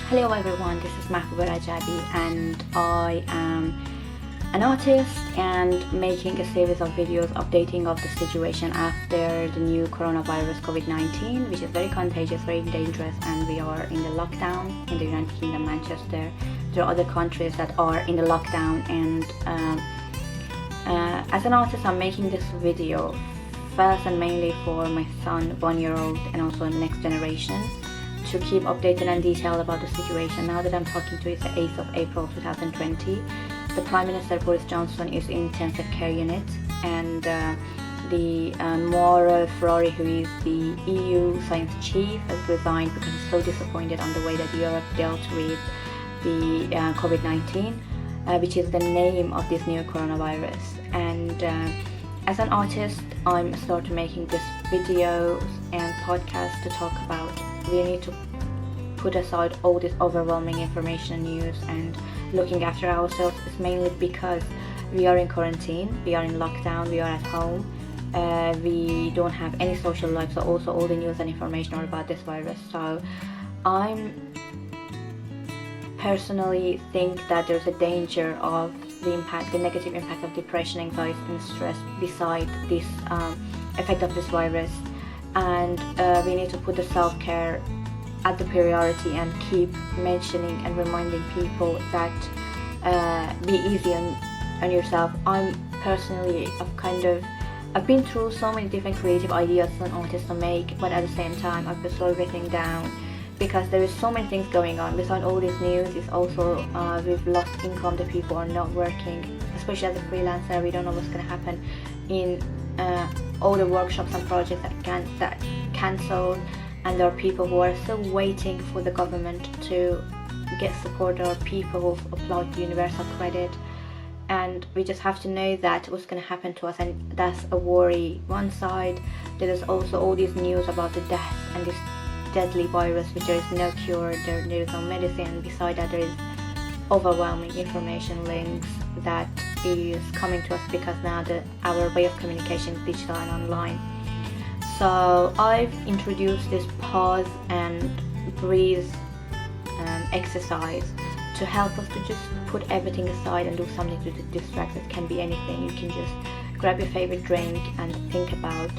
Hello everyone, this is Mahbouba Rajabi and I am an artist and making a series of videos updating of the situation after the new coronavirus COVID-19, which is very contagious, very dangerous, and we are in the lockdown in the United Kingdom, Manchester. There are other countries that are in the lockdown, and as an artist I'm making this video first and mainly for my son, 1-year-old, and also next generation, to keep updated and detailed about the situation. Now that I'm talking to you, it's the 8th of April 2020. The Prime Minister Boris Johnson is in intensive care unit, and Mauro Ferrari, who is the EU science chief, has resigned because he's so disappointed on the way that Europe dealt with the COVID-19, which is the name of this new coronavirus. And as an artist, I'm started making these videos and podcasts to talk about we need to put aside all this overwhelming information news and looking after ourselves. It's mainly because we are in quarantine, we are in lockdown, we are at home, we don't have any social life, so also all the news and information are about this virus. So I'm personally think that there's a danger of the negative impact of depression, anxiety and stress beside this effect of this virus, and we need to put the self-care at the priority and keep mentioning and reminding people that be easy on yourself. I'm personally I've been through so many different creative ideas as an artist to make, but at the same time I've been slowing everything down because there is so many things going on. Besides all this news, is also we've lost income, the people are not working, especially as a freelancer. We don't know what's going to happen in all the workshops and projects that cancelled, and there are people who are still waiting for the government to get support. There are people who've applied to universal credit, and we just have to know that what's going to happen to us, and that's a worry. One side, there is also all these news about the death and this deadly virus which there is no cure, there is no medicine. Beside that, there is overwhelming information links that is coming to us because now our way of communication is digital and online. So I've introduced this pause and breathe exercise to help us to just put everything aside and do something to distract. It can be anything. You can just grab your favorite drink and think about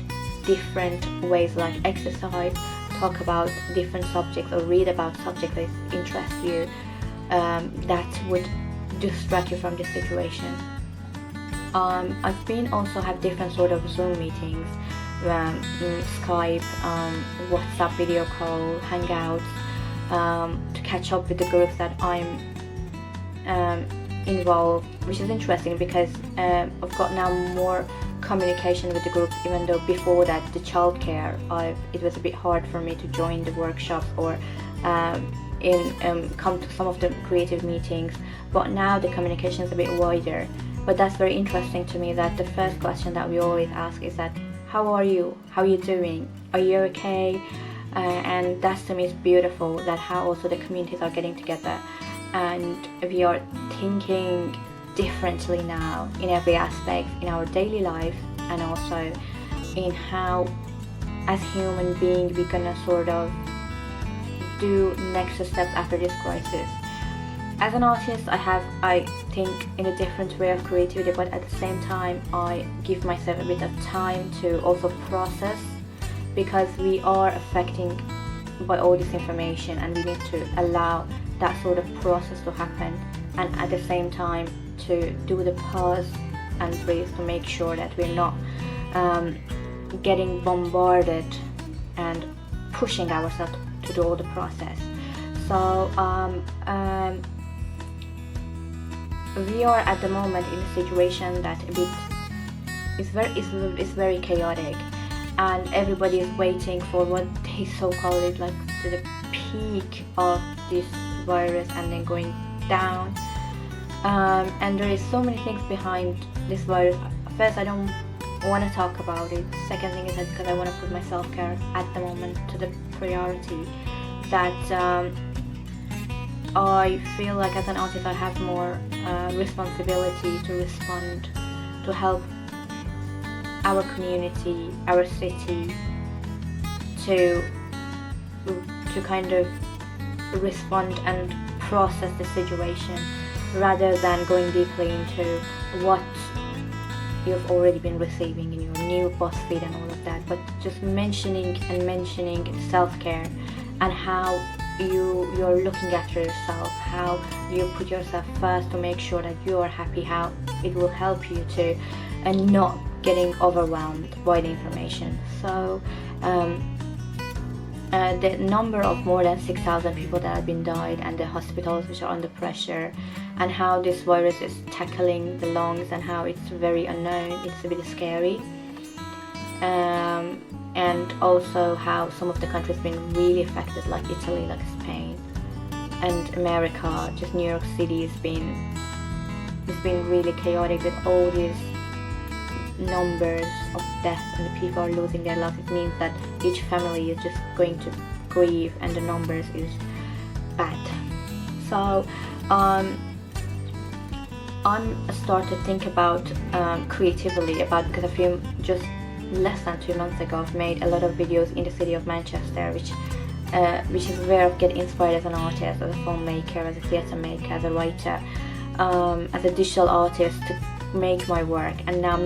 different ways, like exercise, talk about different subjects, or read about subjects that interest you, that would distract you from the situation. I've been also have different sort of Zoom meetings, Skype, WhatsApp video call, Hangouts, to catch up with the groups that I'm involved, which is interesting because I've got now more communication with the group, even though before that the childcare, it was a bit hard for me to join the workshops or come to some of the creative meetings, but now the communication is a bit wider. But that's very interesting to me that the first question that we always ask is that, how are you? How are you doing? Are you okay? And that to me is beautiful, that how also the communities are getting together and we are thinking differently now in every aspect in our daily life, and also in how as human beings we're gonna sort of do next steps after this crisis. As an artist, I think in a different way of creativity, but at the same time I give myself a bit of time to also process, because we are affecting by all this information and we need to allow that sort of process to happen, and at the same time to do the pause and breathe to make sure that we're not getting bombarded and pushing ourselves to do all the process. So we are at the moment in a situation that is very chaotic, and everybody is waiting for what they so call it, like to the peak of this virus and then going down. And there is so many things behind this virus. First, I don't want to talk about it. Second thing is that because I want to put my self-care at the moment to the priority, that I feel like as an artist I have more responsibility to respond, to help our community, our city, to kind of respond and process the situation, rather than going deeply into what you've already been receiving in your new BuzzFeed and all of that, but just mentioning self-care and how you're looking after yourself, how you put yourself first to make sure that you are happy, how it will help you to and not getting overwhelmed by the information. So the number of more than 6,000 people that have been died, and the hospitals which are under pressure, and how this virus is tackling the lungs, and how it's very unknown, it's a bit scary. And also how some of the countries have been really affected, like Italy, like Spain, and America, just New York City it's been really chaotic with all these numbers of deaths, and the people are losing their lives. It means that each family is just going to grieve, and the numbers is bad. So I'm started to think about creatively about, because just less than 2 months ago I've made a lot of videos in the city of Manchester, which is where I get inspired as an artist, as a filmmaker, as a theatre maker, as a writer, as a digital artist, to make my work. And now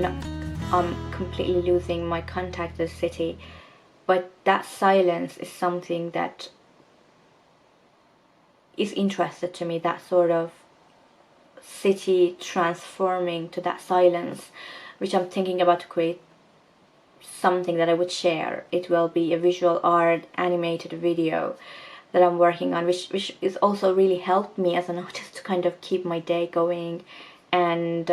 I'm completely losing my contact with the city, but that silence is something that is interested to me, that sort of city transforming to that silence, which I'm thinking about to create something that I would share. It will be a visual art animated video that I'm working on, which is also really helped me as an artist to kind of keep my day going, and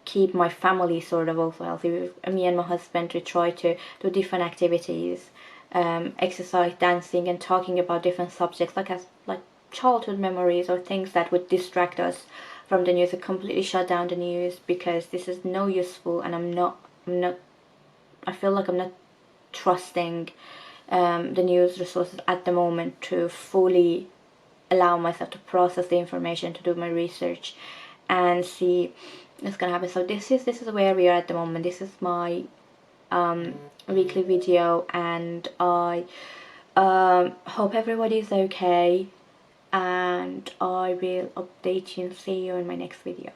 keep my family sort of also healthy. Me and my husband, we try to do different activities, exercise, dancing, and talking about different subjects like childhood memories or things that would distract us from the news. I completely shut down the news because this is no useful, and I feel like I'm not trusting the news resources at the moment to fully allow myself to process the information, to do my research and see what's gonna happen. So this is where we are at the moment. This is my weekly video, and I hope everybody is okay, and I will update you and see you in my next video.